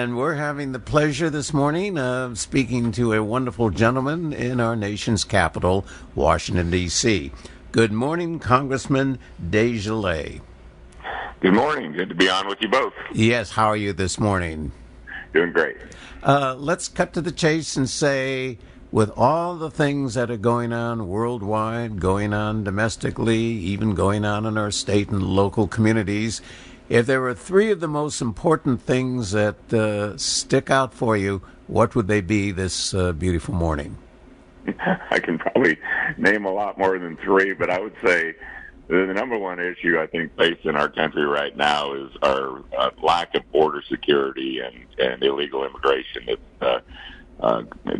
And we're having the pleasure this morning of speaking to a wonderful gentleman in our nation's capital, Washington, D.C. Good morning, Congressman DesJarais. Good morning. Good to be on with you both. Yes, how are you this morning? Doing great. Let's cut to the chase and say, with all the things that are going on worldwide, going on domestically, even going on in our state and local communities, if there were three of the most important things that stick out for you, what would they be this beautiful morning? I can probably name a lot more than three, but I would say the number one issue I think facing our country right now is our lack of border security and illegal immigration. It's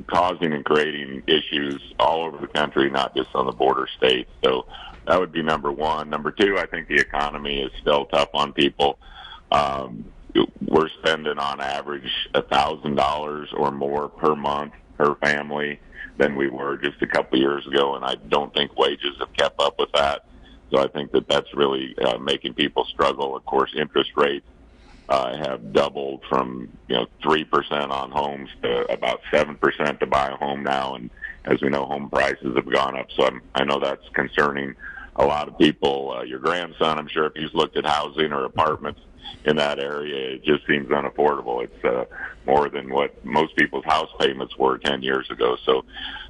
causing and creating issues all over the country, not just on the border states. So that would be number one. Number two, I think the economy is still tough on people. We're spending on average $1,000 or more per month per family than we were just a couple of years ago, and I don't think wages have kept up with that. So I think that that's really making people struggle. Of course, interest rates have doubled from 3% on homes to about 7% to buy a home now, and as we know, home prices have gone up. So I know that's concerning a lot of people. Your grandson, I'm sure, if he's looked at housing or apartments in that area, it just seems unaffordable. It's more than what most people's house payments were 10 years ago. So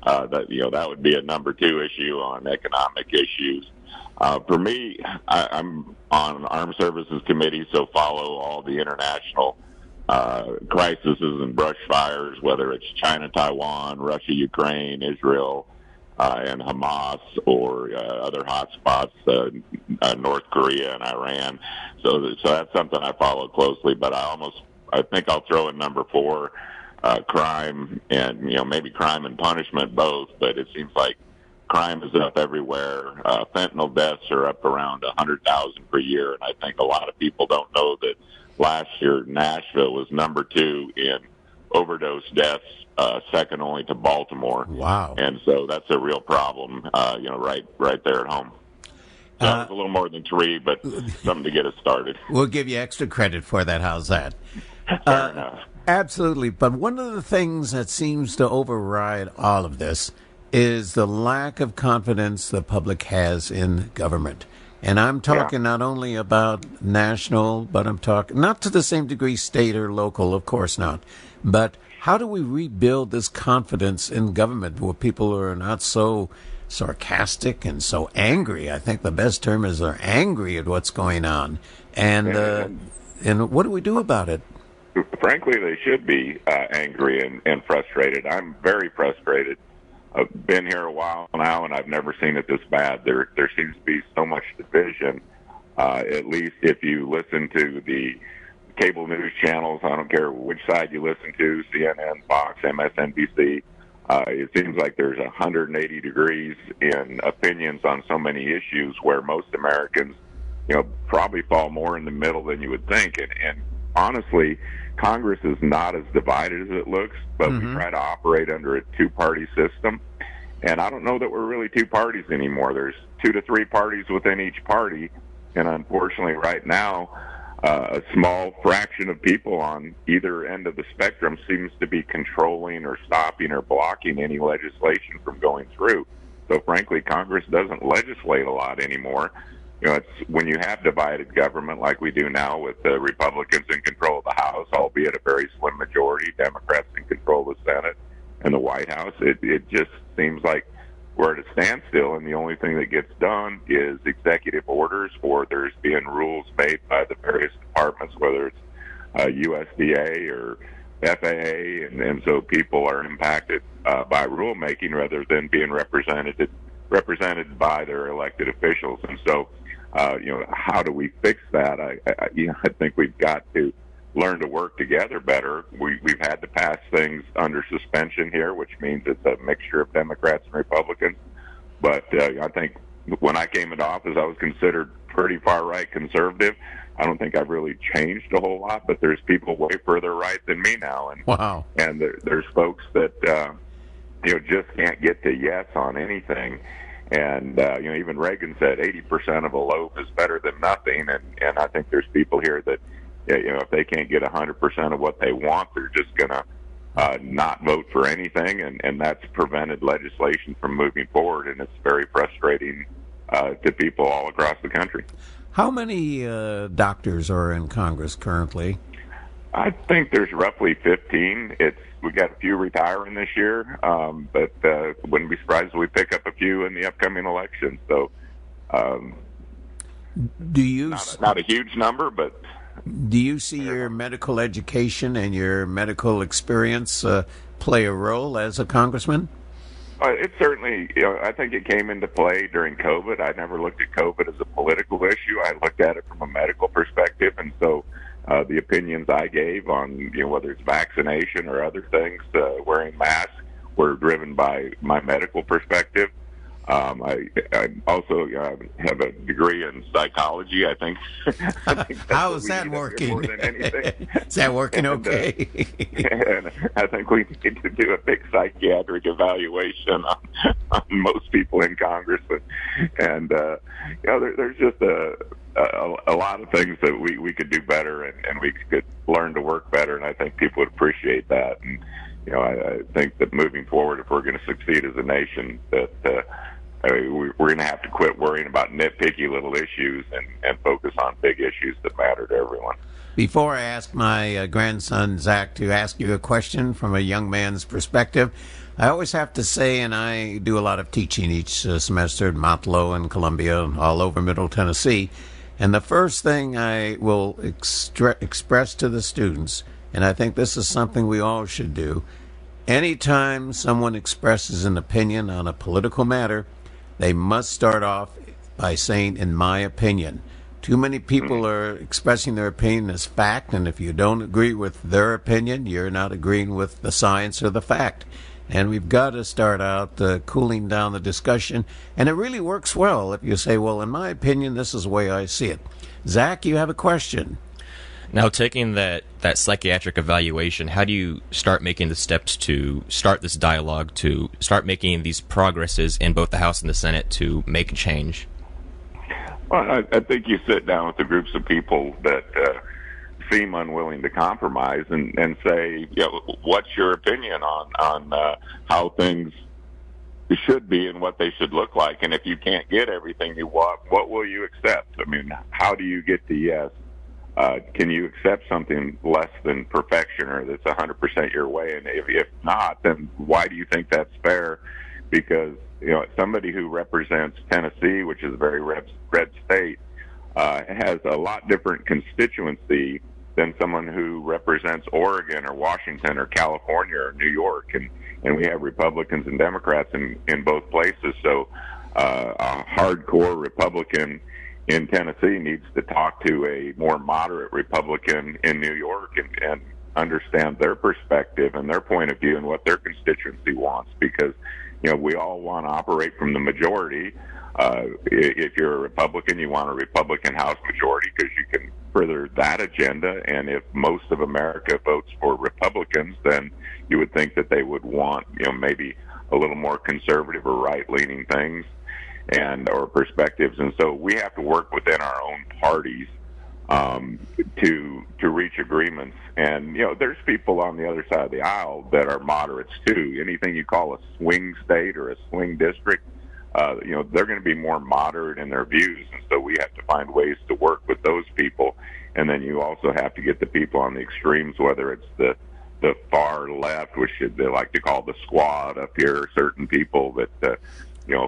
that would be a number two issue on economic issues. For me, I'm on Armed Services Committee, so follow all the international crises and brush fires, whether it's China, Taiwan, Russia, Ukraine, Israel, and Hamas, or other hotspots, North Korea and Iran. So that's something I follow closely. But I think I'll throw in number four, crime, and maybe crime and punishment both. But it seems like crime is up everywhere. Fentanyl deaths are up around 100,000 per year, and I think a lot of people don't know that last year Nashville was number two in overdose deaths, second only to Baltimore. Wow! And so that's a real problem, right there at home. So that was a little more than three, but something to get us started. We'll give you extra credit for that. How's that? Fair enough. Absolutely. But one of the things that seems to override all of this is the lack of confidence the public has in government. And I'm talking not only about national, but I'm talking not to the same degree state or local, of course not. But how do we rebuild this confidence in government where people are not so sarcastic and so angry? I think the best term is they're angry at what's going on. And what do we do about it? Frankly, they should be angry and frustrated. I'm very frustrated. I've been here a while now, and I've never seen it this bad. There seems to be so much division, at least if you listen to the cable news channels. I don't care which side you listen to, CNN, Fox, MSNBC. It seems like there's 180 degrees in opinions on so many issues where most Americans, probably fall more in the middle than you would think. And honestly, Congress is not as divided as it looks, but we try to operate under a two-party system. And I don't know that we're really two parties anymore. There's 2 to 3 parties within each party. And unfortunately, right now, a small fraction of people on either end of the spectrum seems to be controlling or stopping or blocking any legislation from going through. So frankly, Congress doesn't legislate a lot anymore. It's when you have divided government like we do now with the Republicans in control of the House, albeit a very slim majority, Democrats in control of the Senate and the White House, it just seems like we're at a standstill, and the only thing that gets done is executive orders, or there's being rules made by the various departments, whether it's USDA or FAA, and so people are impacted by rulemaking rather than being represented by their elected officials. And so how do we fix that? I think we've got to learn to work together better. We've had to pass things under suspension here, which means it's a mixture of Democrats and Republicans. But I think when I came into office, I was considered pretty far-right conservative. I don't think I've really changed a whole lot, but there's people way further right than me now. And, wow. And there's folks that, just can't get to yes on anything. And, even Reagan said 80% of a loaf is better than nothing. And I think there's people here that if they can't get 100% of what they want, they're just going to not vote for anything, and that's prevented legislation from moving forward, and it's very frustrating to people all across the country. How many doctors are in Congress currently? I think there's roughly 15. We got a few retiring this year, but wouldn't be surprised if we pick up a few in the upcoming election. So, do you not a huge number, but do you see your medical education and your medical experience play a role as a congressman? It certainly, I think it came into play during COVID. I never looked at COVID as a political issue. I looked at it from a medical perspective, and so the opinions I gave on, whether it's vaccination or other things, wearing masks, were driven by my medical perspective. I also have a degree in psychology. I think that's how is that working? More than anything. Is that working okay? And I think we need to do a big psychiatric evaluation on most people in Congress, and there's just a lot of things that we could do better, and we could learn to work better, and I think people would appreciate that. And I think that moving forward, if we're going to succeed as a nation, that we're going to have to quit worrying about nitpicky little issues and focus on big issues that matter to everyone. Before I ask my grandson, Zach, to ask you a question from a young man's perspective, I always have to say, and I do a lot of teaching each semester at Mount Low and Columbia and all over Middle Tennessee, and the first thing I will express to the students, and I think this is something we all should do, anytime someone expresses an opinion on a political matter, they must start off by saying, in my opinion. Too many people are expressing their opinion as fact, and if you don't agree with their opinion, you're not agreeing with the science or the fact. And we've got to start out cooling down the discussion, and it really works well if you say, well, in my opinion, this is the way I see it. Zach, you have a question. Now, taking that psychiatric evaluation, how do you start making the steps to start this dialogue, to start making these progresses in both the House and the Senate to make a change? Well, I think you sit down with the groups of people that seem unwilling to compromise and say, what's your opinion on how things should be and what they should look like? And if you can't get everything you want, what will you accept? I mean, how do you get to yes? Can you accept something less than perfection or that's 100% your way? And if not, then why do you think that's fair? Because, somebody who represents Tennessee, which is a very red state, has a lot different constituency than someone who represents Oregon or Washington or California or New York. And we have Republicans and Democrats in both places. So a hardcore Republican in Tennessee needs to talk to a more moderate Republican in New York and understand their perspective and their point of view and what their constituency wants, because we all want to operate from the majority. If you're a Republican, you want a Republican House majority because you can further that agenda, and if most of America votes for Republicans, then you would think that they would want maybe a little more conservative or right-leaning things or perspectives. And so we have to work within our own parties to reach agreements. And there's people on the other side of the aisle that are moderates too. Anything you call a swing state or a swing district, they're going to be more moderate in their views. And so we have to find ways to work with those people. And then you also have to get the people on the extremes, whether it's the far left, which they like to call the squad up here, certain people that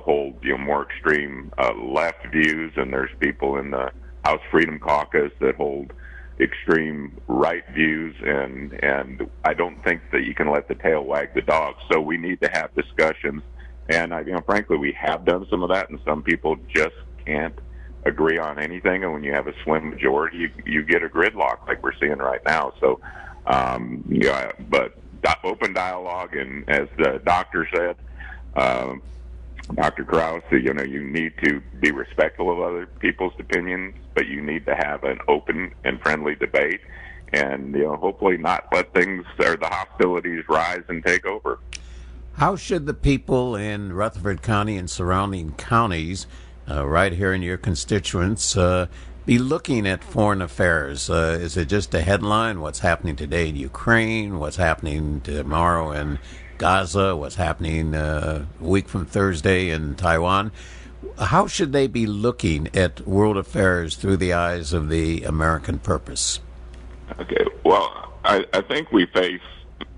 hold more extreme left views, and there's people in the House Freedom Caucus that hold extreme right views, and I don't think that you can let the tail wag the dog. So we need to have discussions, and frankly, we have done some of that, and some people just can't agree on anything, and when you have a slim majority, you get a gridlock like we're seeing right now. So, but open dialogue, and as the doctor said, Dr. Krause, you need to be respectful of other people's opinions, but you need to have an open and friendly debate, and hopefully not let things or the hostilities rise and take over. How should the people in Rutherford County and surrounding counties, right here in your constituents, be looking at foreign affairs? Is it just a headline? What's happening today in Ukraine? What's happening tomorrow in Gaza? What's happening a week from Thursday in Taiwan? How should they be looking at world affairs through the eyes of the American purpose? Okay, well, I think we face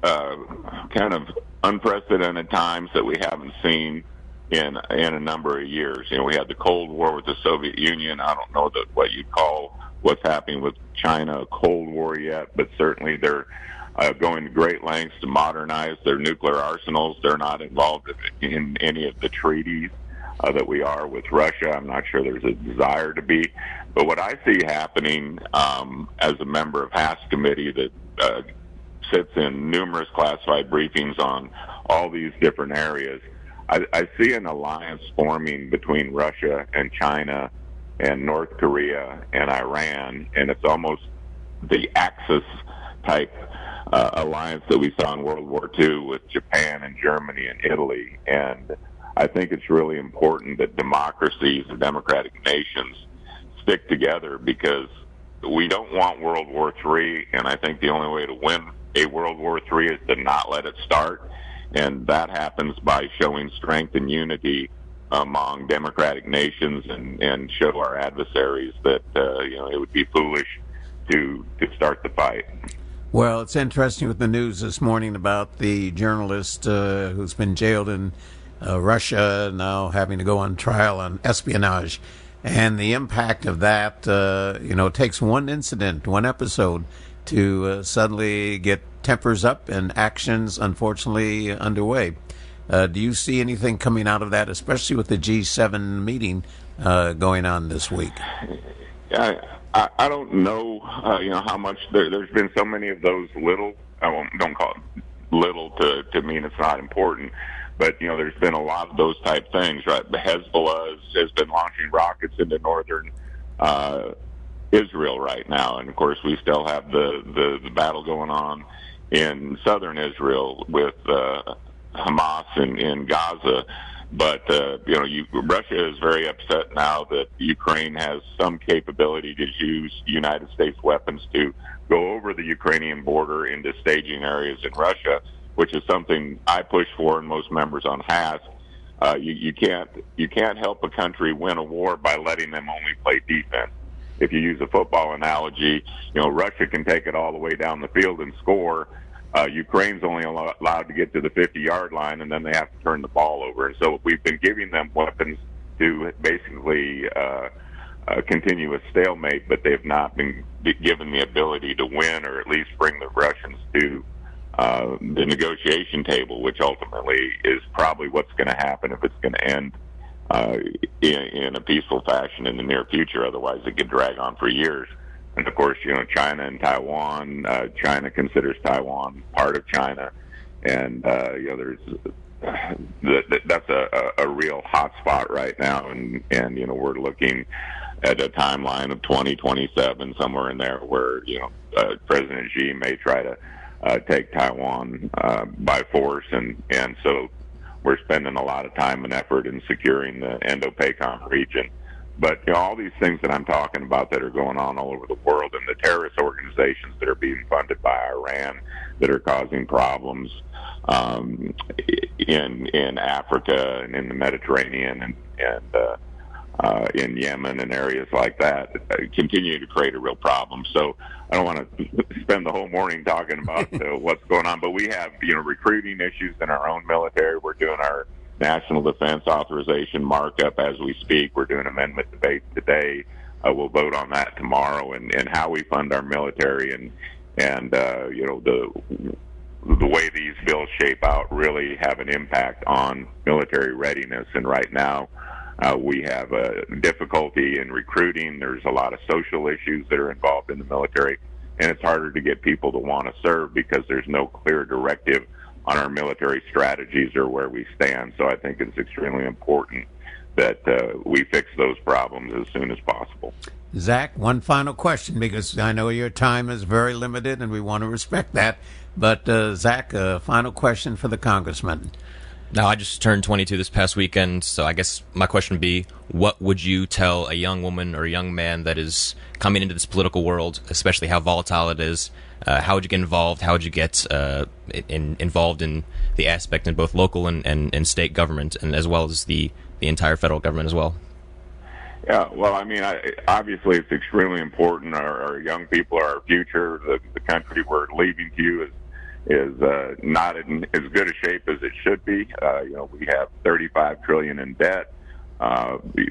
kind of unprecedented times that we haven't seen in a number of years. We had the Cold War with the Soviet Union. I don't know what you'd call what's happening with China a Cold War yet, but certainly they're going to great lengths to modernize their nuclear arsenals. They're not involved in any of the treaties that we are with Russia. I'm not sure there's a desire to be. But what I see happening as a member of House Committee that sits in numerous classified briefings on all these different areas, I see an alliance forming between Russia and China and North Korea and Iran, and it's almost the Axis type alliance that we saw in World War II with Japan and Germany and Italy. And I think it's really important that democracies and democratic nations stick together, because we don't want World War III, and I think the only way to win a World War III is to not let it start. And that happens by showing strength and unity among democratic nations, and show our adversaries that it would be foolish to start the fight. Well, it's interesting with the news this morning about the journalist who's been jailed in Russia, now having to go on trial on espionage, and the impact of that. It takes one incident, one episode, to suddenly get tempers up and actions, unfortunately, underway. Do you see anything coming out of that, especially with the G7 meeting going on this week? I don't know, how much there's been so many of those little. Don't call it little to mean it's not important, but there's been a lot of those type things, right? The Hezbollah has been launching rockets into northern Israel right now, and of course we still have the battle going on in southern Israel with Hamas in Gaza. But Russia is very upset now that Ukraine has some capability to use United States weapons to go over the Ukrainian border into staging areas in Russia, which is something I push for, and most members on HAS. You can't help a country win a war by letting them only play defense. If you use a football analogy, Russia can take it all the way down the field and score. Ukraine's only allowed to get to the 50-yard line, and then they have to turn the ball over. And so we've been giving them weapons to basically continue a stalemate, but they've not been given the ability to win, or at least bring the Russians to the negotiation table, which ultimately is probably what's going to happen if it's going to end in a peaceful fashion in the near future. Otherwise, it could drag on for years. And of course, China and Taiwan. China considers Taiwan part of China, and there's that's a real hot spot right now. And we're looking at a timeline of 2027, somewhere in there, where President Xi may try to take Taiwan by force, and so we're spending a lot of time and effort in securing the Indo-PACOM region. But all these things that I'm talking about that are going on all over the world, and the terrorist organizations that are being funded by Iran that are causing problems in Africa and in the Mediterranean and in Yemen and areas like that, continue to create a real problem. So I don't want to spend the whole morning talking about what's going on, but we have recruiting issues in our own military. We're doing our National Defense Authorization markup as we speak. We're doing amendment debate today. We'll vote on that tomorrow, and how we fund our military, and the way these bills shape out really have an impact on military readiness. And right now, we have a difficulty in recruiting. There's a lot of social issues that are involved in the military, and it's harder to get people to want to serve because there's no clear directive on our military strategies or where we stand. So I think it's extremely important that we fix those problems as soon as possible. Zach, one final question, because I know your time is very limited and we want to respect that. But Zach, a final question for the congressman. Now, I just turned 22 this past weekend, so I guess my question would be, what would you tell a young woman or a young man that is coming into this political world, especially how volatile it is? How would you get involved? How would you get involved in the aspect in both local and state government, and as well as the entire federal government as well? Yeah, well, I mean, obviously it's extremely important. Our young people are our future. The country we're leaving to is not in as good a shape as it should be. We have $35 trillion in debt.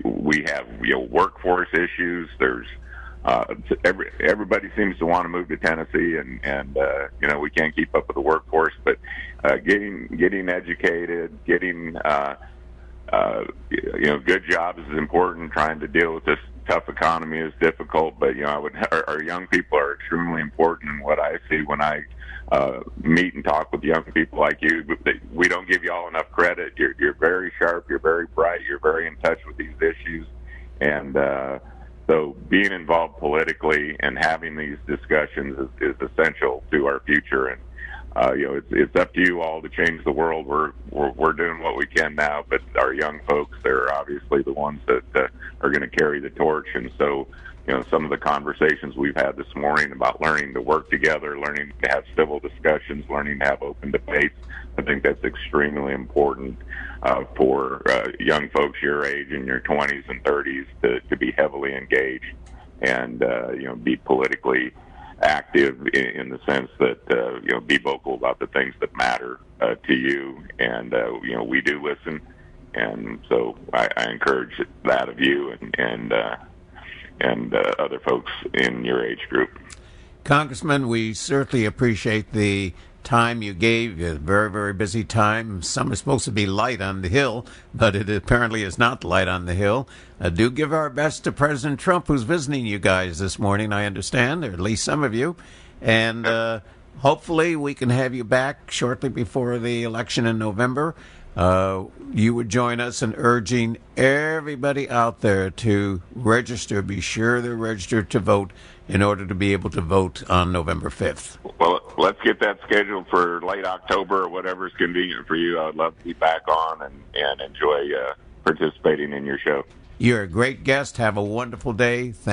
We have workforce issues. There's everybody seems to want to move to Tennessee, and we can't keep up with the workforce. But getting educated, getting good jobs is important. Trying to deal with this tough economy is difficult, but our young people are extremely important. And what I see when I meet and talk with young people like you, we don't give you all enough credit. You're very sharp. You're very bright. You're very in touch with these issues, and so being involved politically and having these discussions is essential to our future. And it's up to you all to change the world. We're doing what we can now, but our young folks, they're obviously the ones that are going to carry the torch. And so, some of the conversations we've had this morning about learning to work together, learning to have civil discussions, learning to have open debates, I think that's extremely important for young folks your age, in your 20s and 30s, to be heavily engaged and be politically active in the sense that be vocal about the things that matter to you, and we do listen, and so I encourage that of you and other folks in your age group. Congressman, we certainly appreciate the time you gave. A very, very busy time. Summer's supposed to be light on the Hill, but it apparently is not light on the Hill. Do give our best to President Trump, who's visiting you guys this morning, I understand, or at least some of you. And hopefully we can have you back shortly before the election in November. You would join us in urging everybody out there to register. Be sure they're registered to vote in order to be able to vote on November 5th. Well, let's get that scheduled for late October or whatever is convenient for you. I would love to be back on and enjoy participating in your show. You're a great guest. Have a wonderful day.